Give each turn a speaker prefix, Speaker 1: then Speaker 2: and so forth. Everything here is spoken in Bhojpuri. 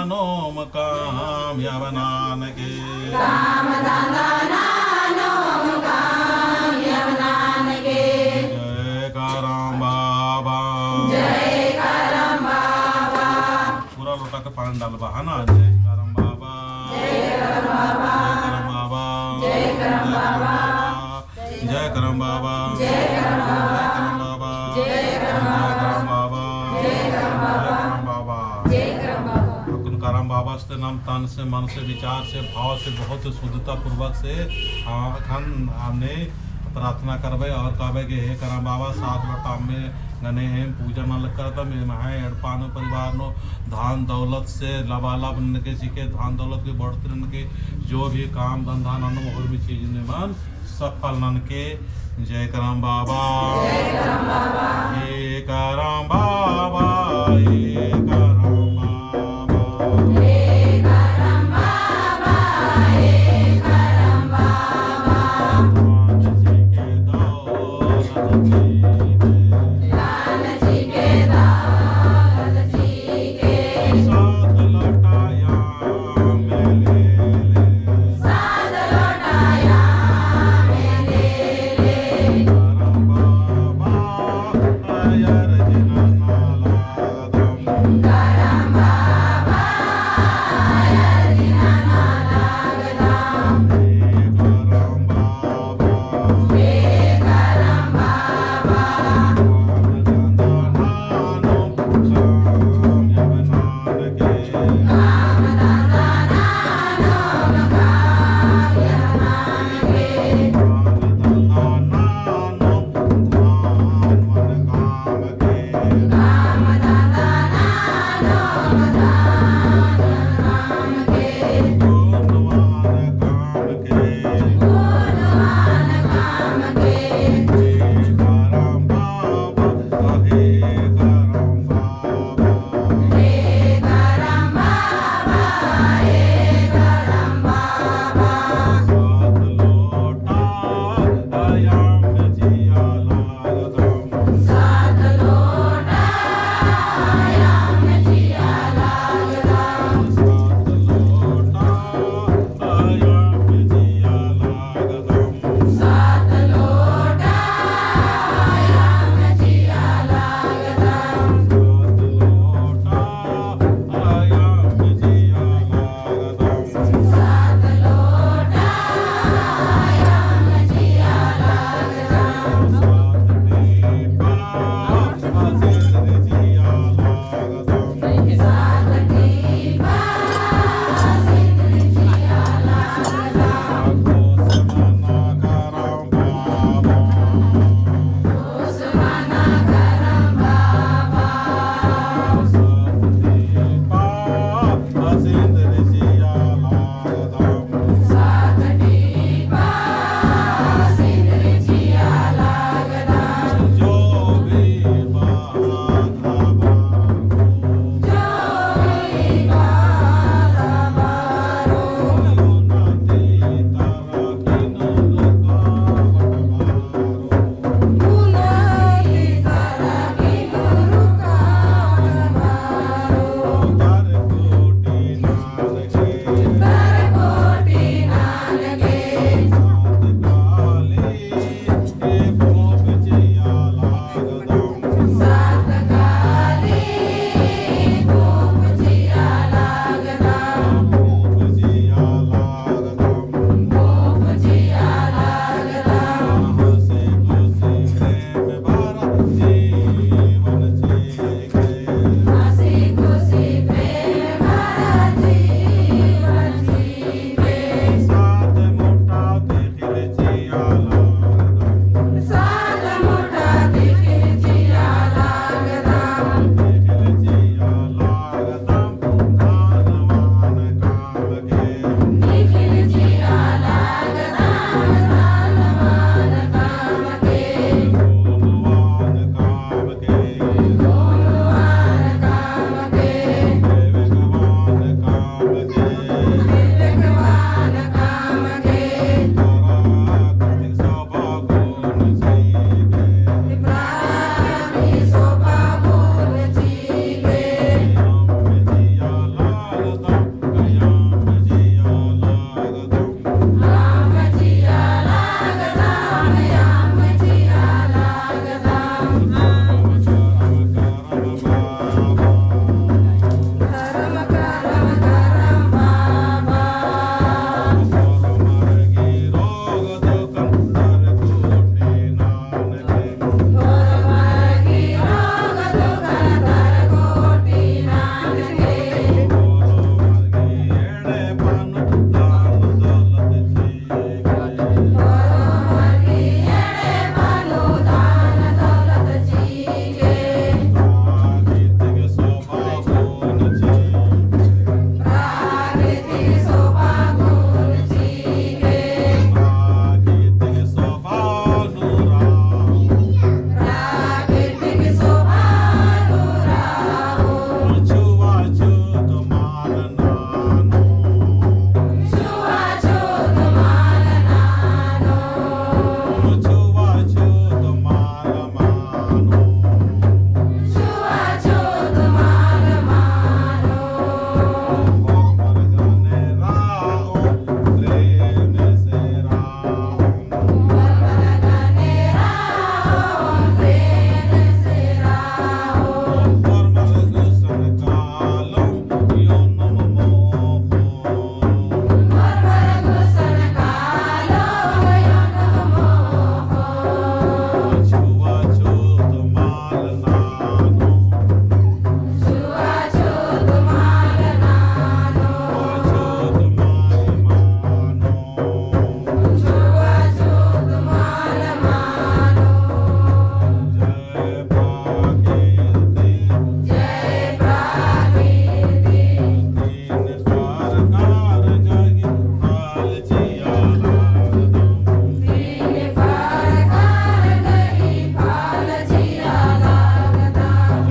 Speaker 1: नोम काम यवनान के
Speaker 2: काम धंधा नोम काम यवनान के।
Speaker 1: जय करम बाबा
Speaker 2: जय करम बाबा।
Speaker 1: पूरा लोटा के पानी डालबा है ना। जय करम बाबा
Speaker 2: जय करम बाबा।
Speaker 1: जय करम बाबा
Speaker 2: जय करम बाबा।
Speaker 1: जय करम बाबा
Speaker 2: जय करम बाबा।
Speaker 1: जय करम बाबा
Speaker 2: जय करम बाबा।
Speaker 1: जय करम बाबा
Speaker 2: जय करम बाबा।
Speaker 1: अपन करम बाबा से नाम तन से मन से विचार से भाव से बहुत शुद्धता पूर्वक से हमने प्रार्थना करबे और कहबे कि हे करम बाबा सात लोटा में गने हैं पूजा न करता में महा एड़पानो परिवार नो धान दौलत से लबालब के सीखे धान दौलत के बढ़तरन के जो भी काम धंधा नन और भी चीज निर्माण सफल नन के। जय करम बाबा
Speaker 2: जय करम बाबा।
Speaker 1: हे करम बाबा